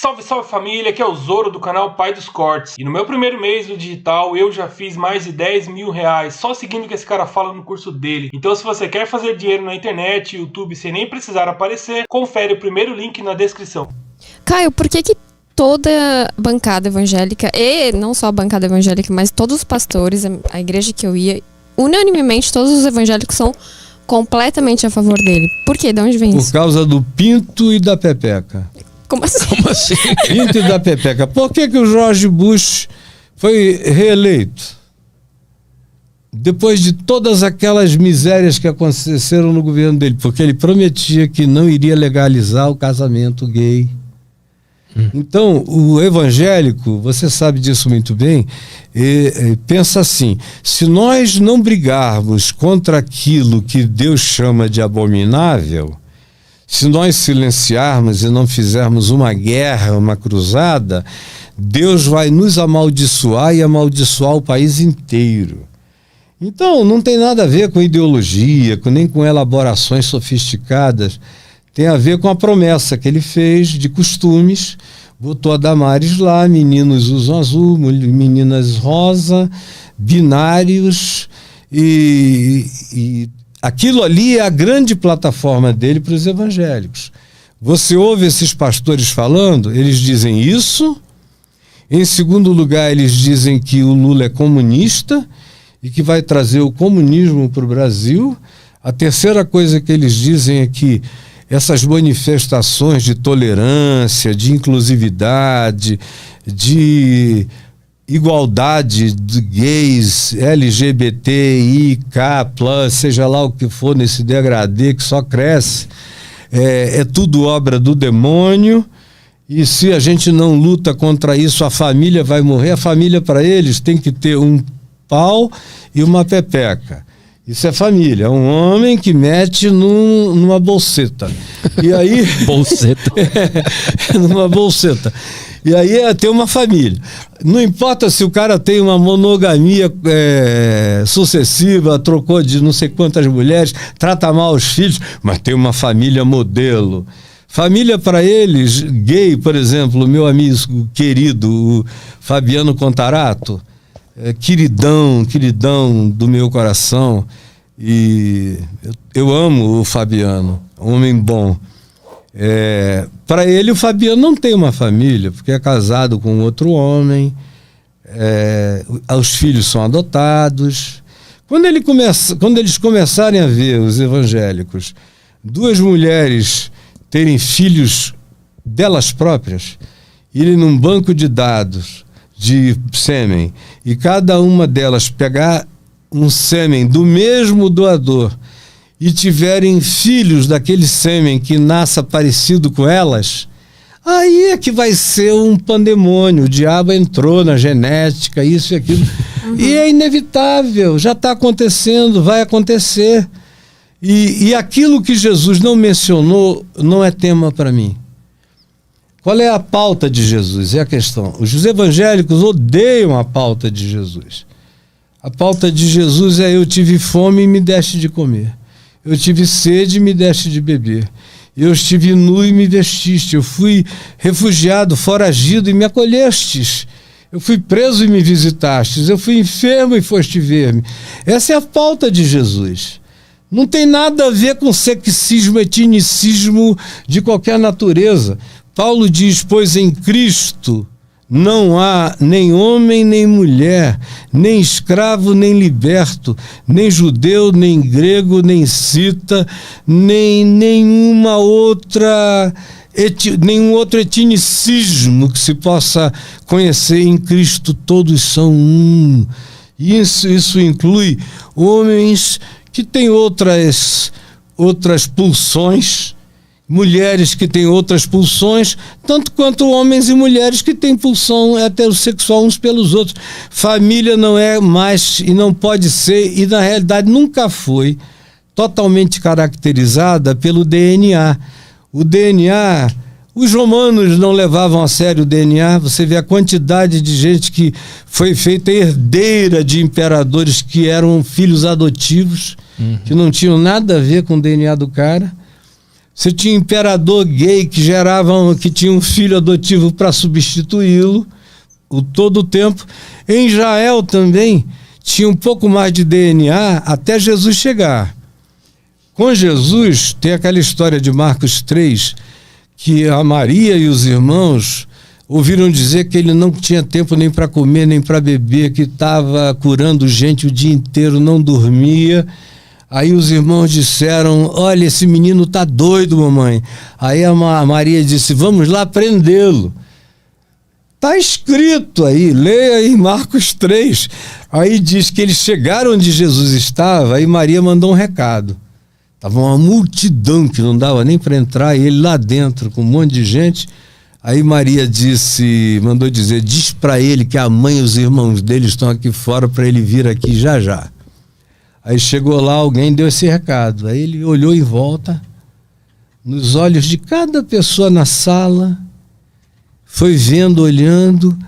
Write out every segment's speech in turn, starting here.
Salve, salve família, aqui é o Zoro do canal Pai dos Cortes. E no meu primeiro mês do digital eu já fiz mais de 10 mil reais só seguindo o que esse cara fala no curso dele. Então se você quer fazer dinheiro na internet e YouTube sem nem precisar aparecer, confere o primeiro link na descrição. Caio, por que toda bancada evangélica, e não só a bancada evangélica, mas todos os pastores, a igreja que eu ia, unanimemente todos os evangélicos são completamente a favor dele? Por quê? De onde vem isso? Por causa do pinto e da pepeca. Como assim? Como assim? Pinto e da pepeca. Por que o George Bush foi reeleito? Depois de todas aquelas misérias que aconteceram no governo dele, porque ele prometia que não iria legalizar o casamento gay. Então, o evangélico, você sabe disso muito bem, pensa assim: se nós não brigarmos contra aquilo que Deus chama de abominável, se nós silenciarmos e não fizermos uma guerra, uma cruzada, Deus vai nos amaldiçoar e amaldiçoar o país inteiro. Então, não tem nada a ver com ideologia, nem com elaborações sofisticadas. Tem a ver com a promessa que ele fez de costumes. Botou a Damares lá, meninos usam azul, meninas rosa, binários, e aquilo ali é a grande plataforma dele para os evangélicos. Você ouve esses pastores falando, eles dizem isso. Em segundo lugar, eles dizem que o Lula é comunista e que vai trazer o comunismo para o Brasil. A terceira coisa que eles dizem é que essas manifestações de tolerância, de inclusividade, de igualdade de gays, LGBTIK+, seja lá o que for nesse degradê que só cresce, é tudo obra do demônio, e se a gente não luta contra isso, a família vai morrer. A família, para eles, tem que ter um pau e uma pepeca. Isso é família, é um homem que mete numa bolseta. E aí... Bolseta. Numa bolseta. E aí é ter uma família. Não importa se o cara tem uma monogamia sucessiva, trocou de não sei quantas mulheres, trata mal os filhos, mas tem uma família modelo. Família para eles, gay, por exemplo, o meu amigo querido, o Fabiano Contarato, queridão do meu coração, e eu amo o Fabiano, homem bom. Para ele, o Fabiano não tem uma família, porque é casado com outro homem, os filhos são adotados. Quando eles começarem a ver, os evangélicos, duas mulheres terem filhos delas próprias, irem num banco de dados de sêmen, e cada uma delas pegar um sêmen do mesmo doador e tiverem filhos daquele sêmen que nasça parecido com elas, aí é que vai ser um pandemônio. O diabo entrou na genética, isso e aquilo. E é inevitável, já está acontecendo, vai acontecer. E aquilo que Jesus não mencionou não é tema para mim. Qual é a pauta de Jesus? É a questão. Os evangélicos odeiam a pauta de Jesus. A pauta de Jesus é: eu tive fome e me deste de comer. Eu tive sede e me deste de beber. Eu estive nu e me vestiste. Eu fui refugiado, foragido e me acolhestes. Eu fui preso e me visitastes. Eu fui enfermo e foste ver-me. Essa é a pauta de Jesus. Não tem nada a ver com sexismo, etnicismo de qualquer natureza. Paulo diz: pois em Cristo não há nem homem nem mulher, nem escravo nem liberto, nem judeu, nem grego, nem cita, nem nenhum outro etnicismo que se possa conhecer. Em Cristo todos são um. Isso inclui homens que têm outras pulsões, mulheres que têm outras pulsões, tanto quanto homens e mulheres que têm pulsão heterossexual uns pelos outros. Família não é mais e não pode ser, e na realidade nunca foi, totalmente caracterizada pelo DNA. O DNA, os romanos não levavam a sério o DNA. Você vê a quantidade de gente que foi feita herdeira de imperadores que eram filhos adotivos, que não tinham nada a ver com o DNA do cara. Você tinha imperador gay que tinha um filho adotivo para substituí-lo todo o tempo. Em Israel também tinha um pouco mais de DNA até Jesus chegar. Com Jesus, tem aquela história de Marcos 3, que a Maria e os irmãos ouviram dizer que ele não tinha tempo nem para comer, nem para beber, que estava curando gente o dia inteiro, não dormia. Aí os irmãos disseram: olha, esse menino tá doido, mamãe. Aí a Maria disse: vamos lá prendê-lo. Tá escrito aí, leia aí Marcos 3. Aí diz que eles chegaram onde Jesus estava, aí Maria mandou um recado. Tava uma multidão que não dava nem para entrar, e ele lá dentro com um monte de gente. Aí Maria mandou dizer: diz para ele que a mãe e os irmãos dele estão aqui fora para ele vir aqui já já. Aí chegou lá, alguém deu esse recado. Aí ele olhou em volta, nos olhos de cada pessoa na sala, foi vendo, olhando,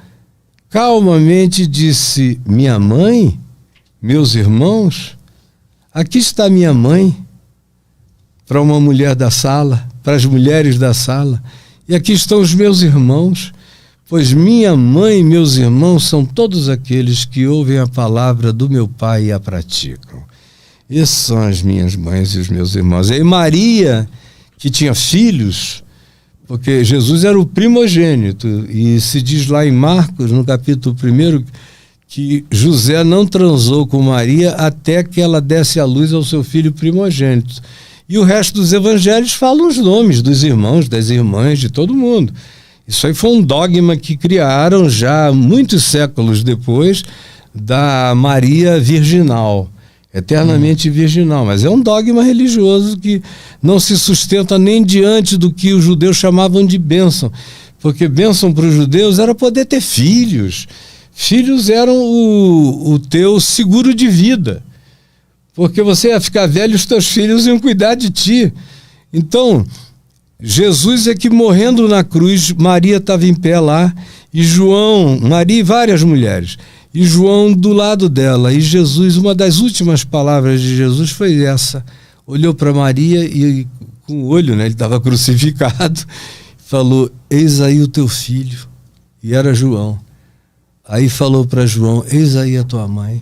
calmamente disse: minha mãe? Meus irmãos? Aqui está minha mãe. Para uma mulher da sala, para as mulheres da sala. E aqui estão os meus irmãos, pois minha mãe e meus irmãos são todos aqueles que ouvem a palavra do meu Pai e a praticam. Essas são as minhas mães e os meus irmãos. E aí Maria, que tinha filhos, porque Jesus era o primogênito, e se diz lá em Marcos, no capítulo 1, que José não transou com Maria até que ela desse à luz ao seu filho primogênito. E o resto dos evangelhos falam os nomes dos irmãos, das irmãs, de todo mundo. Isso aí foi um dogma que criaram já muitos séculos depois da Maria virginal, eternamente virginal. Mas é um dogma religioso que não se sustenta nem diante do que os judeus chamavam de bênção. Porque bênção para os judeus era poder ter filhos. Filhos eram o teu seguro de vida. Porque você ia ficar velho e os teus filhos iam cuidar de ti. Então, Jesus é que morrendo na cruz, Maria estava em pé lá, e Maria e várias mulheres, e João do lado dela. E Jesus, uma das últimas palavras de Jesus foi essa. Olhou para Maria e com o olho, né, ele estava crucificado, falou: eis aí o teu filho. E era João. Aí falou para João: eis aí a tua mãe.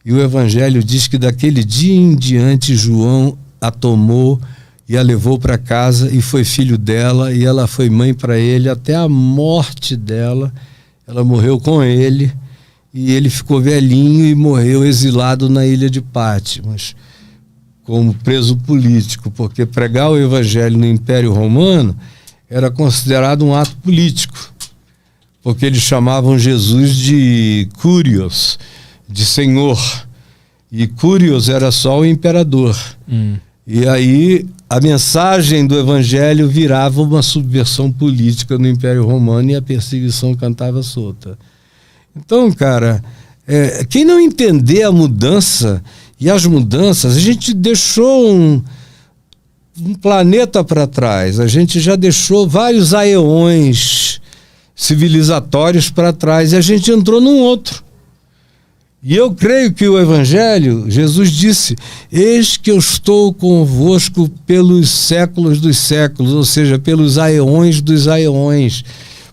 E o Evangelho diz que daquele dia em diante João a tomou e a levou para casa e foi filho dela, e ela foi mãe para ele até a morte dela. Ela morreu com ele e ele ficou velhinho e morreu exilado na ilha de Patmos como preso político, porque pregar o Evangelho no Império Romano era considerado um ato político, porque eles chamavam Jesus de Curios, de senhor, e Curios era só o imperador. E aí a mensagem do evangelho virava uma subversão política no Império Romano e a perseguição cantava solta. Então, cara, quem não entender a mudança e as mudanças, a gente deixou um planeta para trás, a gente já deixou vários aeões civilizatórios para trás e a gente entrou num outro. E eu creio que o Evangelho, Jesus disse: eis que eu estou convosco pelos séculos dos séculos, ou seja, pelos aeões dos aeões,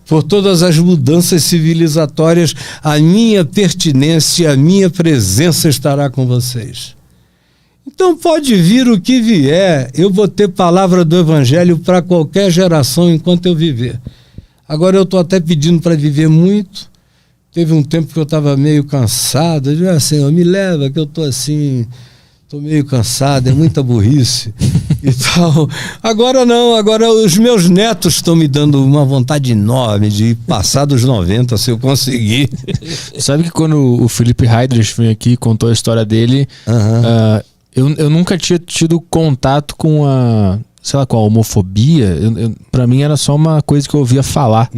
por todas as mudanças civilizatórias, a minha pertinência, a minha presença estará com vocês. Então pode vir o que vier, eu vou ter palavra do Evangelho para qualquer geração enquanto eu viver. Agora eu estou até pedindo para viver muito. Teve um tempo que eu estava meio cansado. Eu disse: Senhor, me leva, que eu estou assim, estou meio cansado, é muita burrice e tal. Agora não, agora os meus netos estão me dando uma vontade enorme de passar dos 90, se eu conseguir. Sabe que quando o Felipe Heidrich veio aqui e contou a história dele, eu nunca tinha tido contato com a homofobia. Pra mim era só uma coisa que eu ouvia falar.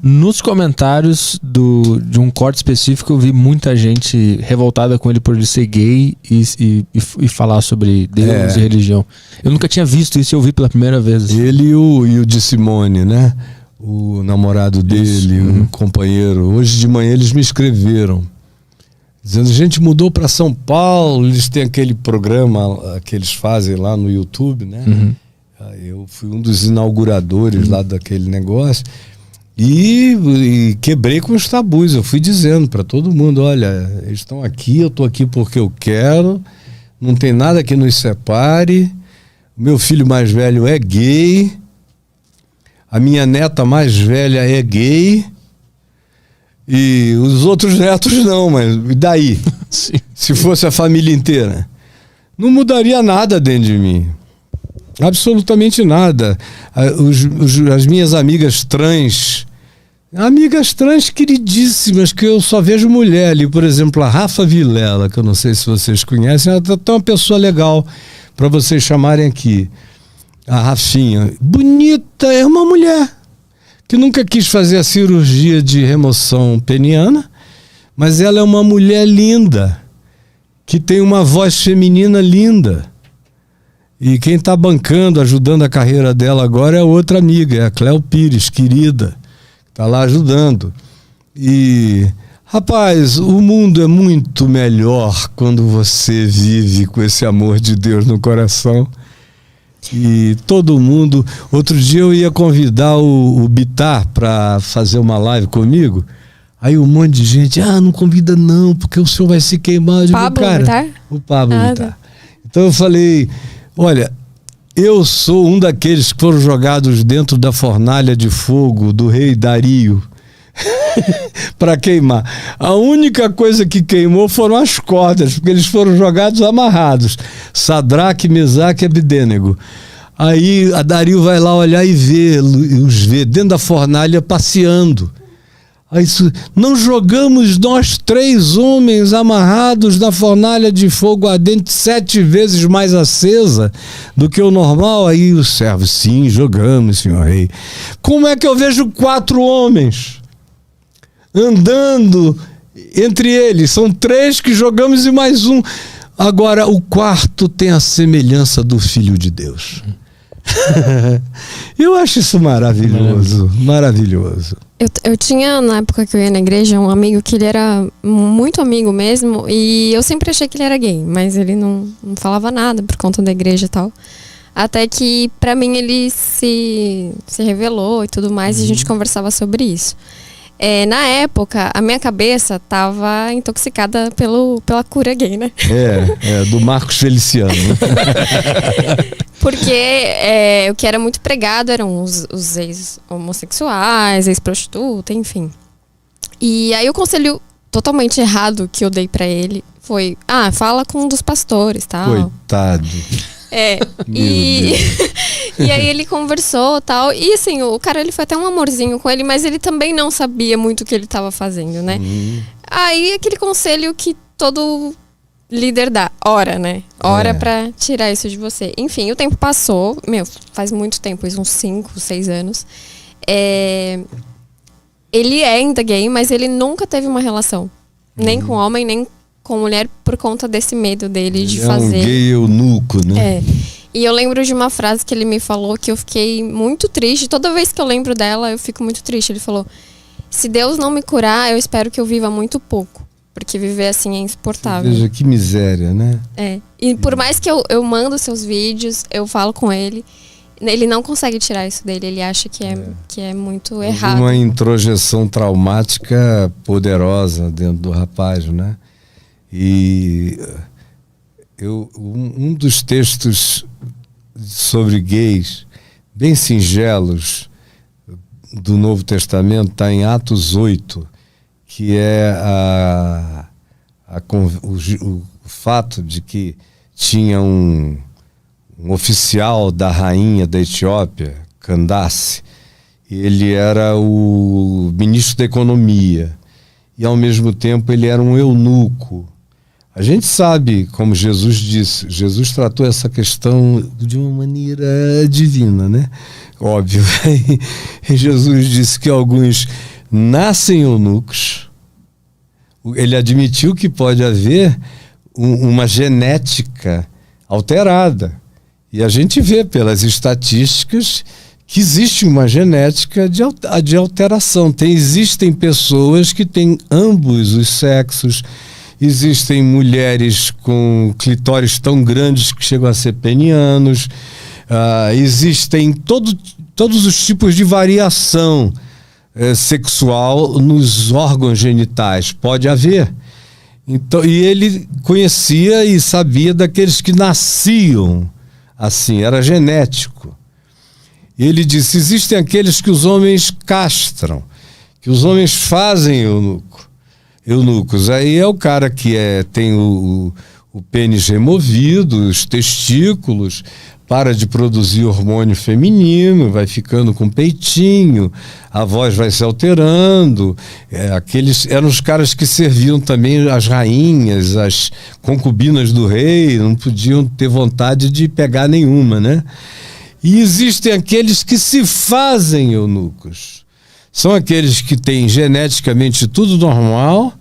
Nos comentários de um corte específico eu vi muita gente revoltada com ele por ele ser gay e falar sobre Deus e religião. Eu nunca tinha visto isso e eu vi pela primeira vez. Ele e o de Simone, né? O namorado dele, o companheiro. Hoje de manhã eles me escreveram dizendo: a gente mudou para São Paulo. Eles têm aquele programa que eles fazem lá no YouTube, né? Eu fui um dos inauguradores lá daquele negócio e quebrei com os tabus. Eu fui dizendo para todo mundo, olha, eles estão aqui, eu estou aqui porque eu quero, não tem nada que nos separe, o meu filho mais velho é gay, a minha neta mais velha é gay e os outros netos não, mas e daí? Se fosse a família inteira? Não mudaria nada dentro de mim. Absolutamente nada. As minhas amigas trans queridíssimas, que eu só vejo mulher ali, por exemplo, a Rafa Vilela, que eu não sei se vocês conhecem, ela é uma pessoa legal para vocês chamarem aqui. A Rafinha, bonita, é uma mulher que nunca quis fazer a cirurgia de remoção peniana, mas ela é uma mulher linda, que tem uma voz feminina linda. E quem está bancando, ajudando a carreira dela agora é outra amiga, é a Cléo Pires, querida, está lá ajudando. E, rapaz, o mundo é muito melhor quando você vive com esse amor de Deus no coração. E todo mundo... Outro dia eu ia convidar o Bitar para fazer uma live comigo. Aí um monte de gente, não convida não, porque o senhor vai se queimar. Eu digo, Pablo cara, Bitar? O Pablo Bitar. Então eu falei, olha, eu sou um daqueles que foram jogados dentro da fornalha de fogo do rei Dario para queimar. A única coisa que queimou foram as cordas, porque eles foram jogados amarrados. Sadraque, Mesaque e Abedênego. Aí a Dario vai lá olhar e os vê dentro da fornalha passeando. Aí, não jogamos nós 3 homens amarrados na fornalha de fogo ardente 7 vezes mais acesa do que o normal? Aí o servo, sim, jogamos, senhor rei. Como é que eu vejo 4 homens andando entre eles? São 3 que jogamos e mais um. Agora, o 4º tem a semelhança do Filho de Deus. Eu acho isso maravilhoso, maravilhoso. Eu tinha, na época que eu ia na igreja, um amigo que ele era muito amigo mesmo, e eu sempre achei que ele era gay, mas ele não falava nada por conta da igreja e tal. Até que, pra mim, ele se revelou e tudo mais, e a gente conversava sobre isso. Na época, a minha cabeça tava intoxicada pela cura gay, né? Do Marcos Feliciano. Porque o que era muito pregado eram os ex-homossexuais, ex-prostituta, enfim. E aí o conselho totalmente errado que eu dei pra ele foi, fala com um dos pastores, tal. Coitado. E aí ele conversou tal. E assim, o cara, ele foi até um amorzinho com ele, mas ele também não sabia muito o que ele estava fazendo, né? Aí aquele conselho que todo líder dá, ora, né? Ora pra tirar isso de você. Enfim, o tempo passou, faz muito tempo, uns 5, 6 anos. Ele é ainda gay, mas ele nunca teve uma relação. Nem com homem, nem com mulher, por conta desse medo dele de fazer. É um gay eunuco, né? E eu lembro de uma frase que ele me falou que eu fiquei muito triste. Toda vez que eu lembro dela, eu fico muito triste. Ele falou, se Deus não me curar, eu espero que eu viva muito pouco. Porque viver assim é insuportável. Veja que miséria, né? E por mais que eu mando seus vídeos, eu falo com ele, ele não consegue tirar isso dele. Ele acha que é muito errado. Uma introjeção traumática poderosa dentro do rapaz, né? E um dos textos sobre gays, bem singelos, do Novo Testamento, está em Atos 8, que é o fato de que tinha um oficial da rainha da Etiópia, Candace, ele era o ministro da economia e ao mesmo tempo ele era um eunuco. A gente sabe, como Jesus disse, Jesus tratou essa questão de uma maneira divina, né? Óbvio. Jesus disse que alguns nascem eunucos. Ele admitiu que pode haver uma genética alterada. E a gente vê pelas estatísticas que existe uma genética de alteração. Existem pessoas que têm ambos os sexos. Existem mulheres com clitóris tão grandes que chegam a ser penianos. Existem todos os tipos de variação sexual nos órgãos genitais. Pode haver. Então, e ele conhecia e sabia daqueles que nasciam assim, era genético. Ele disse: existem aqueles que os homens castram, que os homens fazem eunucos. Aí é o cara que tem o pênis removido, os testículos, para de produzir hormônio feminino, vai ficando com peitinho, a voz vai se alterando. Aqueles eram os caras que serviam também as rainhas, as concubinas do rei, não podiam ter vontade de pegar nenhuma, né? E existem aqueles que se fazem eunucos. São aqueles que têm geneticamente tudo normal,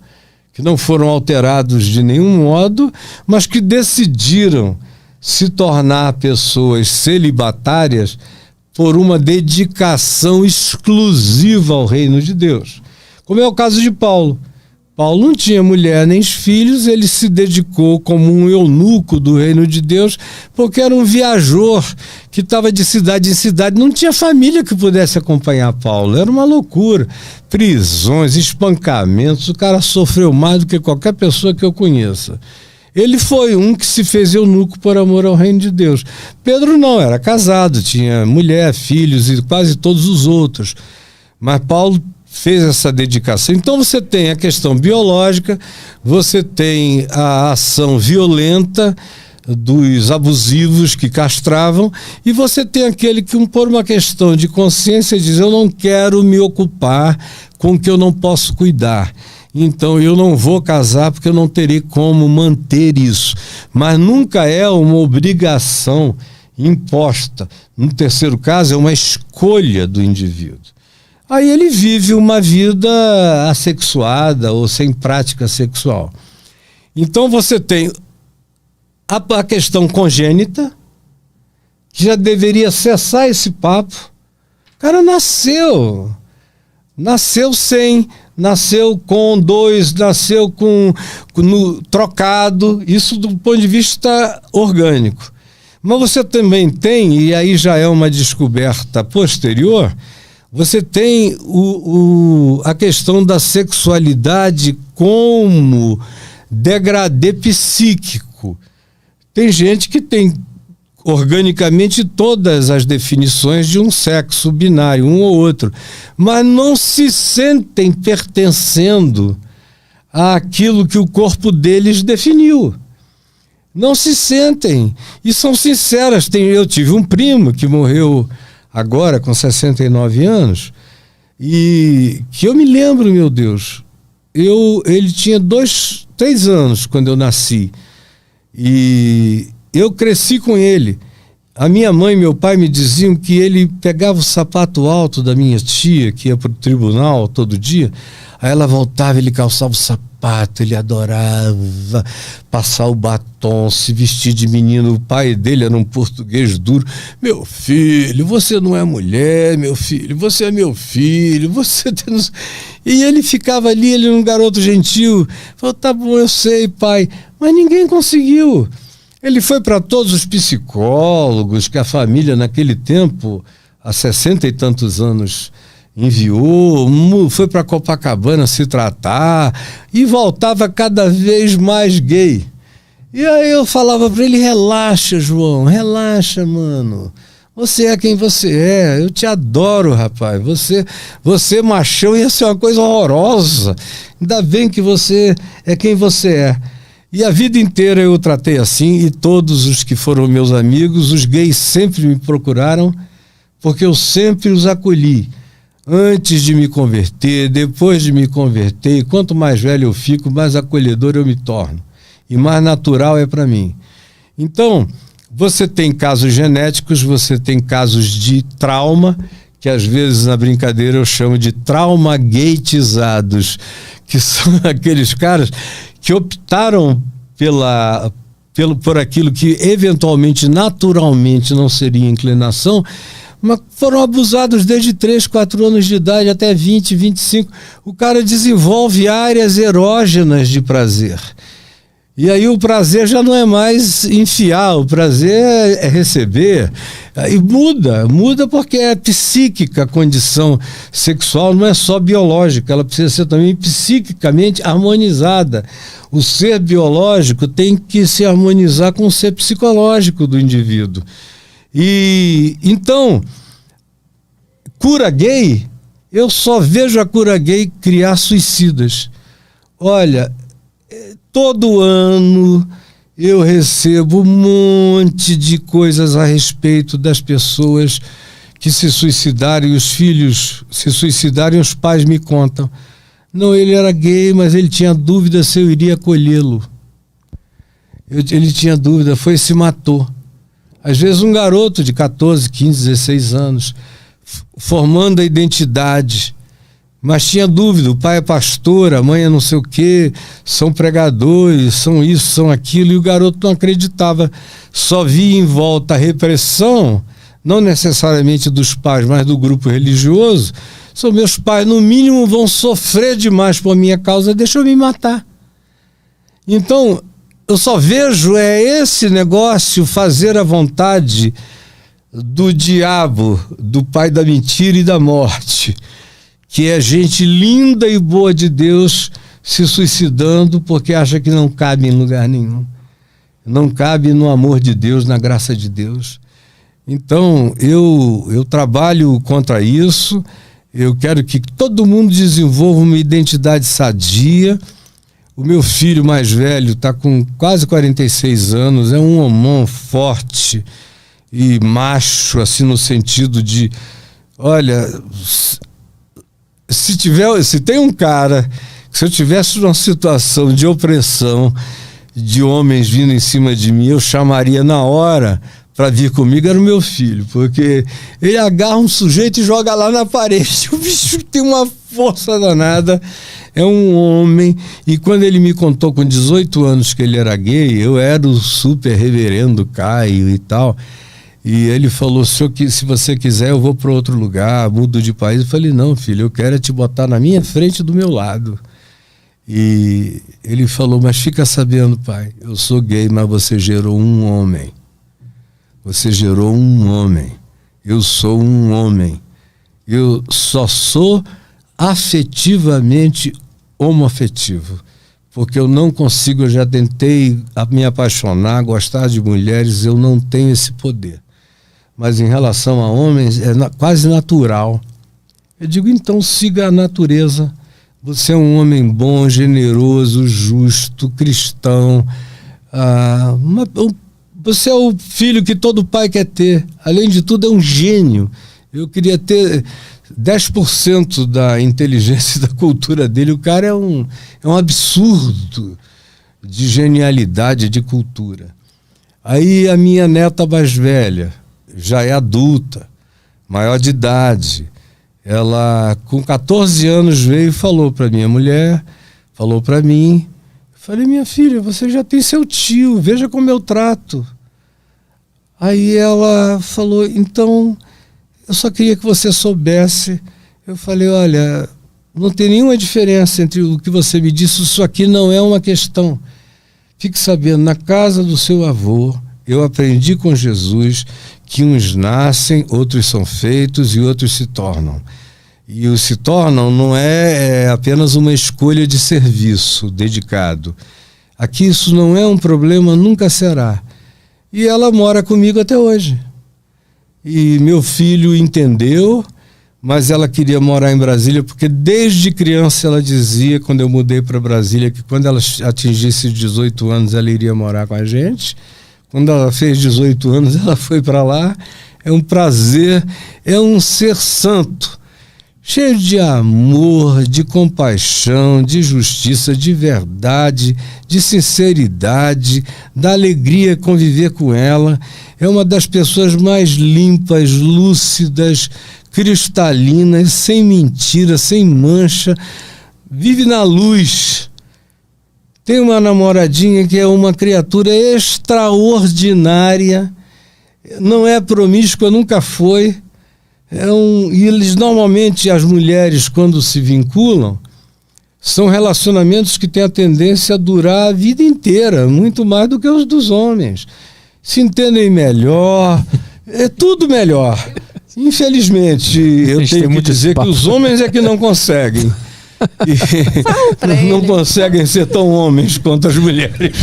que não foram alterados de nenhum modo, mas que decidiram se tornar pessoas celibatárias por uma dedicação exclusiva ao reino de Deus. Como é o caso de Paulo. Paulo não tinha mulher nem filhos, ele se dedicou como um eunuco do reino de Deus, porque era um viajor que estava de cidade em cidade, não tinha família que pudesse acompanhar Paulo, era uma loucura. Prisões, espancamentos, o cara sofreu mais do que qualquer pessoa que eu conheça. Ele foi um que se fez eunuco por amor ao reino de Deus. Pedro não, era casado, tinha mulher, filhos e quase todos os outros. Mas Paulo fez essa dedicação. Então você tem a questão biológica, você tem a ação violenta dos abusivos que castravam, e você tem aquele que, por uma questão de consciência, diz: eu não quero me ocupar com o que eu não posso cuidar. Então eu não vou casar porque eu não terei como manter isso. Mas nunca é uma obrigação imposta. No terceiro caso, é uma escolha do indivíduo. Aí ele vive uma vida assexuada ou sem prática sexual. Então você tem a questão congênita, que já deveria cessar esse papo. O cara nasceu sem, nasceu com dois, nasceu trocado, isso do ponto de vista orgânico. Mas você também tem, e aí já é uma descoberta posterior, você tem a questão da sexualidade como degradê psíquico. Tem gente que tem organicamente todas as definições de um sexo binário, um ou outro, mas não se sentem pertencendo àquilo que o corpo deles definiu. Não se sentem. E são sinceras. Eu tive um primo que morreu agora com 69 anos, e que eu me lembro, meu Deus, ele tinha 3 anos quando eu nasci, e eu cresci com ele. A minha mãe e meu pai me diziam que ele pegava o sapato alto da minha tia, que ia para o tribunal todo dia, aí ela voltava, ele calçava o sapato, ele adorava passar o batom, se vestir de menino. O pai dele era um português duro. Meu filho, você não é mulher, meu filho, você é meu filho, você tem... E ele ficava ali, ele era um garoto gentil. Falou: tá bom, eu sei, pai. Mas ninguém conseguiu. Ele foi para todos os psicólogos que a família naquele tempo, há 60 e tantos anos, enviou, foi para Copacabana se tratar e voltava cada vez mais gay. E aí eu falava para ele: relaxa, João, relaxa, mano. Você é quem você é, eu te adoro, rapaz. Você machão, ia ser uma coisa horrorosa. Ainda bem que você é quem você é. E a vida inteira eu tratei assim, e todos os que foram meus amigos, os gays sempre me procuraram, porque eu sempre os acolhi. Antes de me converter, depois de me converter, e quanto mais velho eu fico, mais acolhedor eu me torno. E mais natural é para mim. Então, você tem casos genéticos, você tem casos de trauma, que às vezes na brincadeira eu chamo de trauma-gatizados, que são aqueles caras que optaram por aquilo que eventualmente, naturalmente não seria inclinação, mas foram abusados desde 3, 4 anos de idade até 20, 25. O cara desenvolve áreas erógenas de prazer. E aí o prazer já não é mais enfiar, o prazer é receber. E muda porque é psíquica a condição sexual, não é só biológica, ela precisa ser também psiquicamente harmonizada. O ser biológico tem que se harmonizar com o ser psicológico do indivíduo. E então, cura gay, eu só vejo a cura gay criar suicidas. Olha, todo ano eu recebo um monte de coisas a respeito das pessoas que se suicidaram e os filhos se suicidaram e os pais me contam. Não, ele era gay, mas ele tinha dúvida se eu iria acolhê-lo. Ele tinha dúvida, foi e se matou. Às vezes um garoto de 14, 15, 16 anos, formando a identidade, mas tinha dúvida, o pai é pastor, a mãe é não sei o quê, são pregadores, são isso, são aquilo, e o garoto não acreditava, só via em volta a repressão, não necessariamente dos pais, mas do grupo religioso. São meus pais, no mínimo, vão sofrer demais por minha causa, deixa eu me matar. Então, eu só vejo esse negócio fazer a vontade do diabo, do pai da mentira e da morte, que é gente linda e boa de Deus se suicidando porque acha que não cabe em lugar nenhum. Não cabe no amor de Deus, na graça de Deus. Então, eu trabalho contra isso. Eu quero que todo mundo desenvolva uma identidade sadia. O meu filho mais velho está com quase 46 anos, é um homão forte e macho, assim, no sentido de, olha, se tem um cara, se eu tivesse uma situação de opressão, de homens vindo em cima de mim, eu chamaria na hora para vir comigo, era o meu filho, porque ele agarra um sujeito e joga lá na parede. O bicho tem uma força danada, é um homem. E quando ele me contou com 18 anos que ele era gay, eu era o super reverendo Caio e tal, e ele falou, se você quiser eu vou para outro lugar, mudo de país. Eu falei, não, filho, eu quero te botar na minha frente, do meu lado. E ele falou, mas fica sabendo, pai, eu sou gay, mas você gerou um homem. Você gerou um homem. Eu sou um homem. Eu só sou afetivamente homoafetivo. Porque eu não consigo, eu já tentei me apaixonar, gostar de mulheres, eu não tenho esse poder. Mas em relação a homens, é quase natural. Eu digo, então siga a natureza. Você é um homem bom, generoso, justo, cristão. Você é o filho que todo pai quer ter. Além de tudo, é um gênio. Eu queria ter 10% da inteligência e da cultura dele. O cara é um absurdo de genialidade, de cultura. Aí a minha neta mais velha, já é adulta, maior de idade. Ela, com 14 anos, veio e falou para minha mulher, falou para mim. Falei, minha filha, você já tem seu tio, veja como eu trato. Aí ela falou, então, eu só queria que você soubesse. Eu falei, olha, não tem nenhuma diferença entre o que você me disse, isso aqui não é uma questão. Fique sabendo, na casa do seu avô, eu aprendi com Jesus que uns nascem, outros são feitos e outros se tornam. E o se tornam não é apenas uma escolha de serviço dedicado. Aqui isso não é um problema, nunca será. E ela mora comigo até hoje. E meu filho entendeu, mas ela queria morar em Brasília, porque desde criança ela dizia, quando eu mudei para Brasília, que quando ela atingisse 18 anos ela iria morar com a gente. Quando ela fez 18 anos, ela foi para lá. É um prazer, é um ser santo, cheio de amor, de compaixão, de justiça, de verdade, de sinceridade, da alegria conviver com ela. É uma das pessoas mais limpas, lúcidas, cristalinas, sem mentira, sem mancha, vive na luz. Tem uma namoradinha que é uma criatura extraordinária, não é promíscua, nunca foi. E eles normalmente, as mulheres, quando se vinculam, são relacionamentos que têm a tendência a durar a vida inteira, muito mais do que os dos homens. Se entendem melhor, é tudo melhor. Infelizmente, eu tenho que dizer que os homens é que não conseguem. Não conseguem ser tão homens quanto as mulheres.